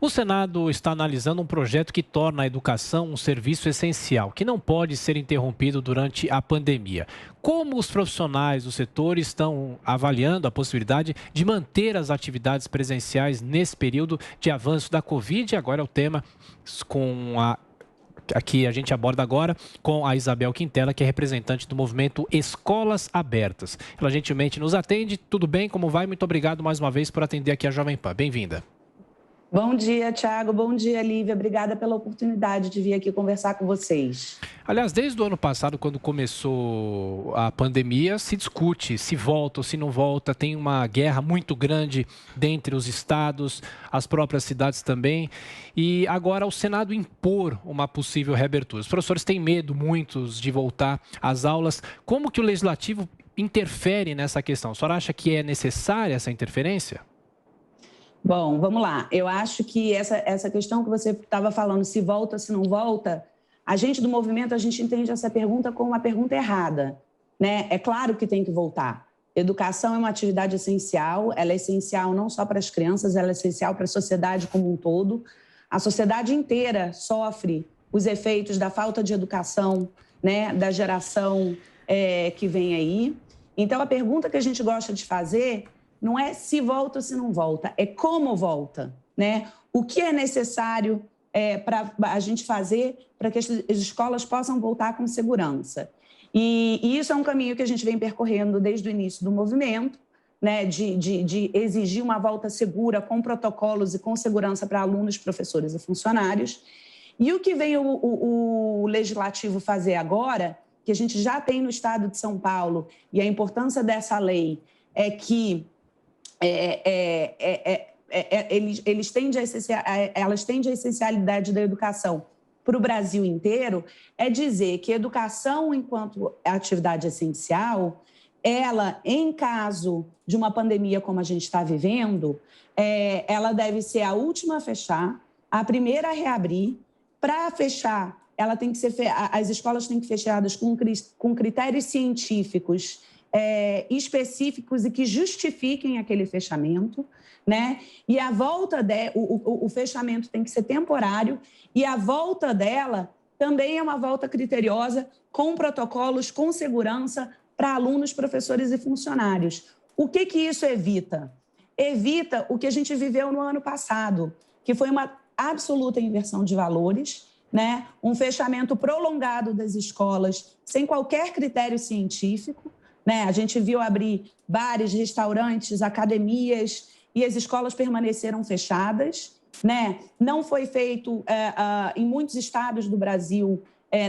O Senado está analisando um projeto que torna a educação um serviço essencial, que não pode ser interrompido durante a pandemia. Como os profissionais do setor estão avaliando a possibilidade de manter as atividades presenciais nesse período de avanço da Covid? Agora é o tema com a aqui a gente aborda agora com a Isabel Quintela, que é representante do movimento Escolas Abertas. Ela gentilmente nos atende. Tudo bem? Como vai? Muito obrigado mais uma vez por atender aqui a Jovem Pan. Bem-vinda. Bom dia, Thiago. Bom dia, Lívia. Obrigada pela oportunidade de vir aqui conversar com vocês. Aliás, desde o ano passado, quando começou a pandemia, se discute se volta ou se não volta. Tem uma guerra muito grande dentre os estados, as próprias cidades também. E agora o Senado impor uma possível reabertura. Os professores têm medo, muitos, de voltar às aulas. Como que o Legislativo interfere nessa questão? A senhora acha que é necessária essa interferência? Bom, vamos lá. Eu acho que essa questão que você estava falando, se volta, se não volta, a gente do movimento, a gente entende essa pergunta como uma pergunta errada, né? É claro que tem que voltar. Educação é uma atividade essencial, ela é essencial não só para as crianças, ela é essencial para a sociedade como um todo. A sociedade inteira sofre os efeitos da falta de educação, né? Da geração que vem aí. Então, a pergunta que a gente gosta de fazer não é se volta ou se não volta, é como volta, né? O que é necessário para a gente fazer para que as escolas possam voltar com segurança. E isso é um caminho que a gente vem percorrendo desde o início do movimento, né? De exigir uma volta segura, com protocolos e com segurança para alunos, professores e funcionários. E o que vem o Legislativo fazer agora, que a gente já tem no estado de São Paulo, e a importância dessa lei é que elas tendem a essencialidade da educação para o Brasil inteiro, é dizer que educação, enquanto atividade essencial, ela, em caso de uma pandemia como a gente está vivendo, ela deve ser a última a fechar, a primeira a reabrir. Para fechar, as escolas têm que ser fechadas com critérios científicos específicos e que justifiquem aquele fechamento, né? E a volta o fechamento tem que ser temporário e a volta dela também é uma volta criteriosa, com protocolos, com segurança para alunos, professores e funcionários. O que isso evita? Evita o que a gente viveu no ano passado, que foi uma absoluta inversão de valores, né? Um fechamento prolongado das escolas sem qualquer critério científico. Né? A gente viu abrir bares, restaurantes, academias e as escolas permaneceram fechadas. Né? Não foi feito, em muitos estados do Brasil,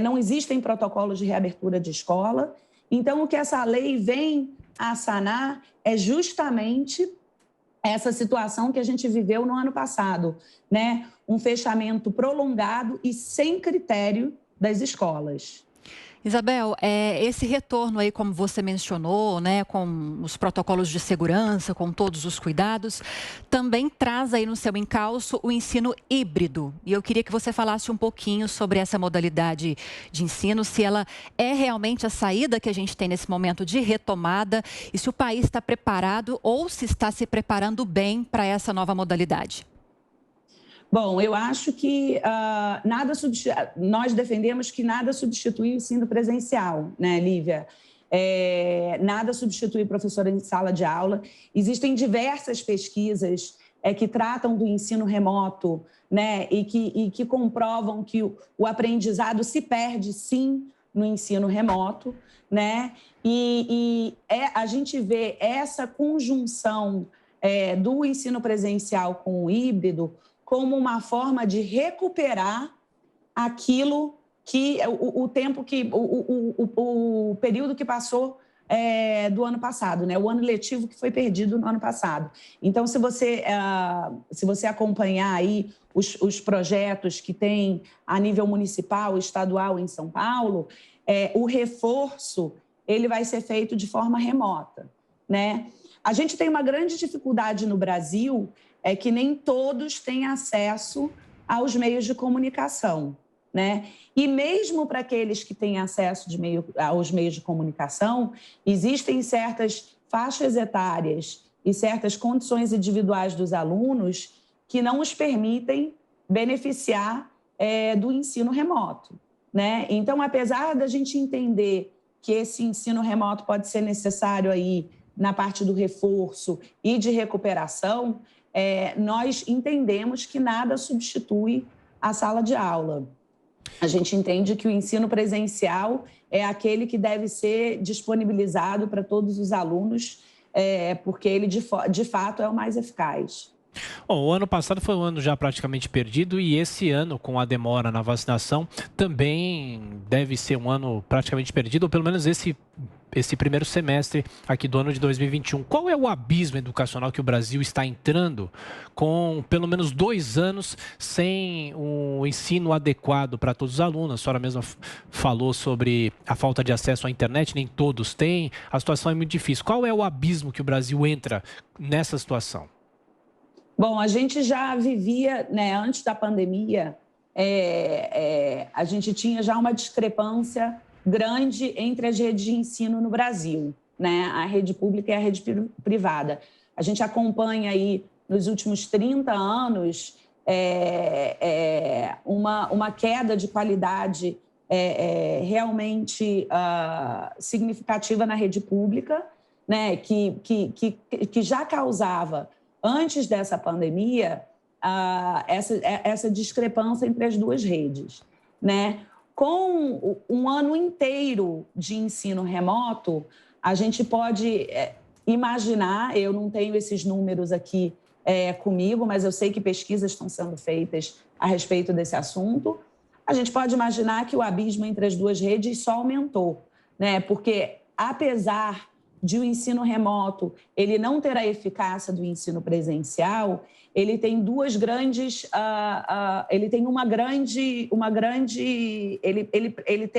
não existem protocolos de reabertura de escola. Então, o que essa lei vem a sanar é justamente essa situação que a gente viveu no ano passado, né? Um fechamento prolongado e sem critério das escolas. Isabel, esse retorno aí, como você mencionou, né, com os protocolos de segurança, com todos os cuidados, também traz aí no seu encalço o ensino híbrido. E eu queria que você falasse um pouquinho sobre essa modalidade de ensino, se ela é realmente a saída que a gente tem nesse momento de retomada e se o país está preparado ou se está se preparando bem para essa nova modalidade. Bom, eu acho que nós defendemos que nada substitui o ensino presencial, né, Lívia? Nada substitui professor em sala de aula. Existem diversas pesquisas que tratam do ensino remoto, né, e que comprovam que o aprendizado se perde, sim, no ensino remoto, né? A gente vê essa conjunção do ensino presencial com o híbrido como uma forma de recuperar aquilo que o tempo que o período que passou do ano passado, né? O ano letivo que foi perdido no ano passado. Então, se você acompanhar aí os projetos que tem a nível municipal, estadual em São Paulo, o reforço ele vai ser feito de forma remota, né? A gente tem uma grande dificuldade no Brasil, é que nem todos têm acesso aos meios de comunicação, né? E mesmo para aqueles que têm acesso aos meios de comunicação, existem certas faixas etárias e certas condições individuais dos alunos que não os permitem beneficiar do ensino remoto, né? Então, apesar da gente entender que esse ensino remoto pode ser necessário aí na parte do reforço e de recuperação, nós entendemos que nada substitui a sala de aula. A gente entende que o ensino presencial é aquele que deve ser disponibilizado para todos os alunos, porque ele, de fato, é o mais eficaz. Bom, o ano passado foi um ano já praticamente perdido e esse ano, com a demora na vacinação, também deve ser um ano praticamente perdido, ou pelo menos esse primeiro semestre aqui do ano de 2021. Qual é o abismo educacional que o Brasil está entrando com pelo menos 2 anos sem um ensino adequado para todos os alunos? A senhora mesma falou sobre a falta de acesso à internet, nem todos têm, a situação é muito difícil. Qual é o abismo que o Brasil entra nessa situação? Bom, a gente já vivia, né, antes da pandemia, a gente tinha já uma discrepância grande entre as redes de ensino no Brasil, né, a rede pública e a rede privada. A gente acompanha aí, nos últimos 30 anos, uma queda de qualidade realmente significativa na rede pública, né, que já causava, antes dessa pandemia, essa discrepância entre as duas redes, né? Com um ano inteiro de ensino remoto, a gente pode imaginar, eu não tenho esses números aqui comigo, mas eu sei que pesquisas estão sendo feitas a respeito desse assunto, a gente pode imaginar que o abismo entre as duas redes só aumentou, né? Porque, apesar de o ensino remoto ele não ter a eficácia do ensino presencial, ele tem duas grandes, ele tem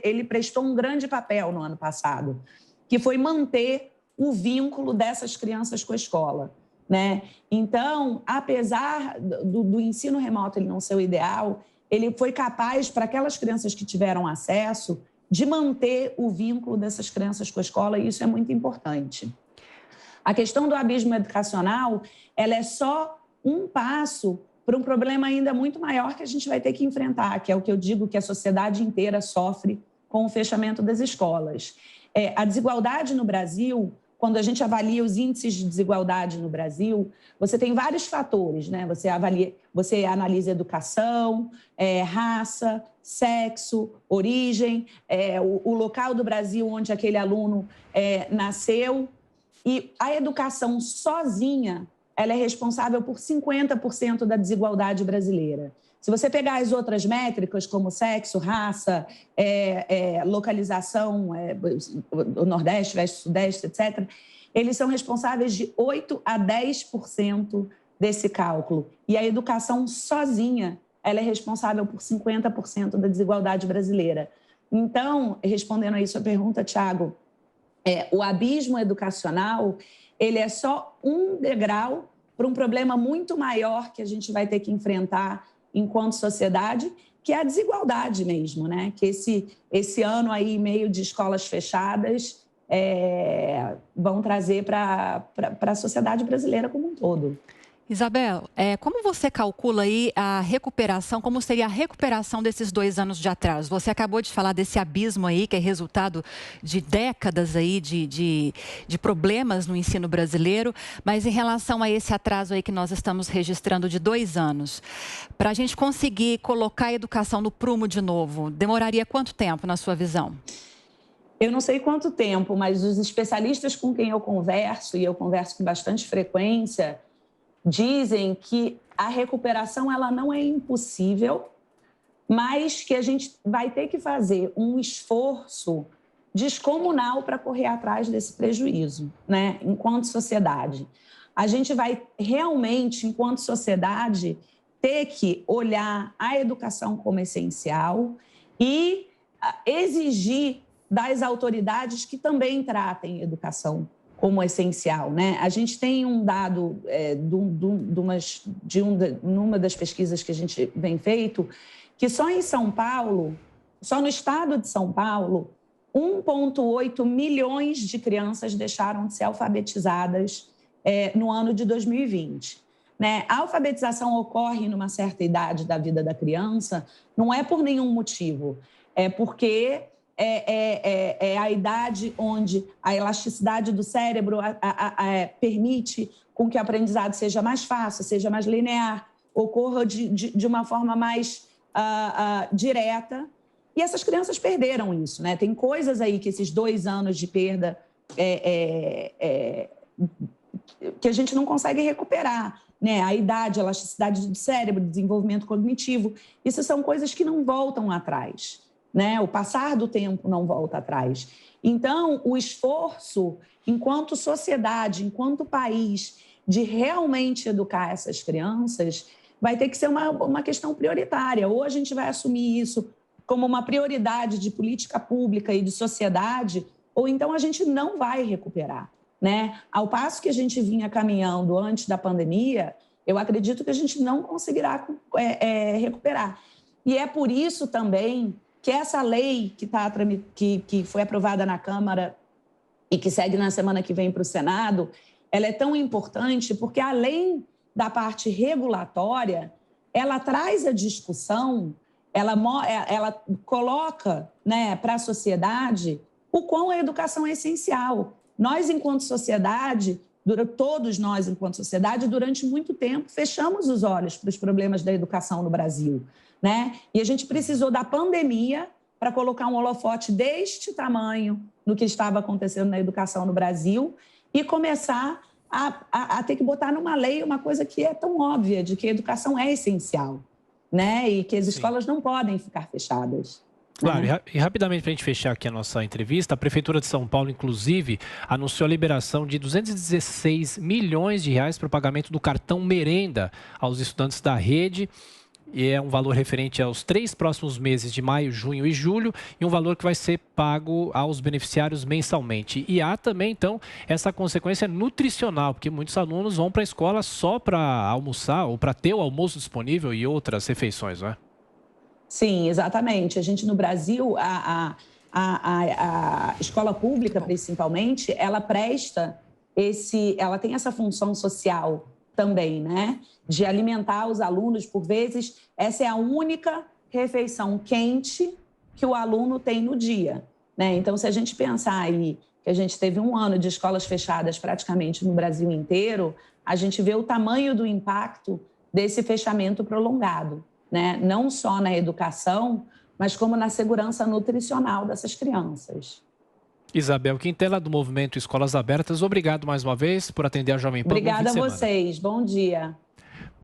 ele prestou um grande papel no ano passado, que foi manter o vínculo dessas crianças com a escola, né? Então, apesar do ensino remoto ele não ser o ideal, ele foi capaz, para aquelas crianças que tiveram acesso, de manter o vínculo dessas crianças com a escola, e isso é muito importante. A questão do abismo educacional, ela é só um passo para um problema ainda muito maior que a gente vai ter que enfrentar, que é o que eu digo que a sociedade inteira sofre com o fechamento das escolas. A desigualdade no Brasil, quando a gente avalia os índices de desigualdade no Brasil, você tem vários fatores, né? Você analisa educação, raça, sexo, origem, o local do Brasil onde aquele aluno nasceu. E a educação sozinha, ela é responsável por 50% da desigualdade brasileira. Se você pegar as outras métricas, como sexo, raça, localização, o Nordeste, Oeste, Sudeste, etc., eles são responsáveis de 8% a 10% desse cálculo. E a educação sozinha, ela é responsável por 50% da desigualdade brasileira. Então, respondendo aí sua pergunta, Tiago, o abismo educacional, ele é só um degrau para um problema muito maior que a gente vai ter que enfrentar enquanto sociedade, que é a desigualdade mesmo, né? Que esse ano aí, meio de escolas fechadas, vão trazer para a sociedade brasileira como um todo. Isabel, como você calcula aí a recuperação, como seria a recuperação desses 2 anos de atraso? Você acabou de falar desse abismo aí, que é resultado de décadas aí de problemas no ensino brasileiro, mas em relação a esse atraso aí que nós estamos registrando de 2 anos, para a gente conseguir colocar a educação no prumo de novo, demoraria quanto tempo, na sua visão? Eu não sei quanto tempo, mas os especialistas com quem eu converso, e eu converso com bastante frequência, dizem que a recuperação ela não é impossível, mas que a gente vai ter que fazer um esforço descomunal para correr atrás desse prejuízo, né? Enquanto sociedade. A gente vai realmente, enquanto sociedade, ter que olhar a educação como essencial e exigir das autoridades que também tratem educação como essencial, né? A gente tem um dado numa das pesquisas que a gente vem feito, que só em São Paulo, só no estado de São Paulo, 1,8 milhões de crianças deixaram de ser alfabetizadas no ano de 2020. né? A alfabetização ocorre numa certa idade da vida da criança, não é por nenhum motivo, é porque é a idade onde a elasticidade do cérebro permite com que o aprendizado seja mais fácil, seja mais linear, ocorra de uma forma mais direta. E essas crianças perderam isso, né? Tem coisas aí que esses 2 anos de perda que a gente não consegue recuperar, né? A idade, a elasticidade do cérebro, desenvolvimento cognitivo, isso são coisas que não voltam atrás, né? O passar do tempo não volta atrás. Então, o esforço, enquanto sociedade, enquanto país, de realmente educar essas crianças, vai ter que ser uma questão prioritária. Ou a gente vai assumir isso como uma prioridade de política pública e de sociedade, ou então a gente não vai recuperar, né? Ao passo que a gente vinha caminhando antes da pandemia, eu acredito que a gente não conseguirá recuperar. E é por isso também que essa lei que foi aprovada na Câmara e que segue na semana que vem para o Senado, ela é tão importante porque, além da parte regulatória, ela traz a discussão, ela coloca, né, para a sociedade o quão a educação é essencial. Nós, enquanto sociedade, todos nós, enquanto sociedade, durante muito tempo, fechamos os olhos para os problemas da educação no Brasil, né? E a gente precisou da pandemia para colocar um holofote deste tamanho no que estava acontecendo na educação no Brasil e começar a ter que botar numa lei uma coisa que é tão óbvia, de que a educação é essencial, né? E que as escolas não podem ficar fechadas. Claro, e rapidamente para a gente fechar aqui a nossa entrevista, a Prefeitura de São Paulo, inclusive, anunciou a liberação de 216 milhões de reais para o pagamento do cartão merenda aos estudantes da rede. E é um valor referente aos 3 próximos meses de maio, junho e julho, e um valor que vai ser pago aos beneficiários mensalmente. E há também, então, essa consequência nutricional, porque muitos alunos vão para a escola só para almoçar ou para ter o almoço disponível e outras refeições, não é? Sim, exatamente. A gente, no Brasil, a escola pública, principalmente, ela tem essa função social também, né? De alimentar os alunos. Por vezes, essa é a única refeição quente que o aluno tem no dia, né? Então, se a gente pensar aí que a gente teve 1 ano de escolas fechadas praticamente no Brasil inteiro, a gente vê o tamanho do impacto desse fechamento prolongado, né? Não só na educação, mas como na segurança nutricional dessas crianças. Isabel Quintela, do Movimento Escolas Abertas, obrigado mais uma vez por atender a Jovem Pan. Obrigada a vocês. Bom dia.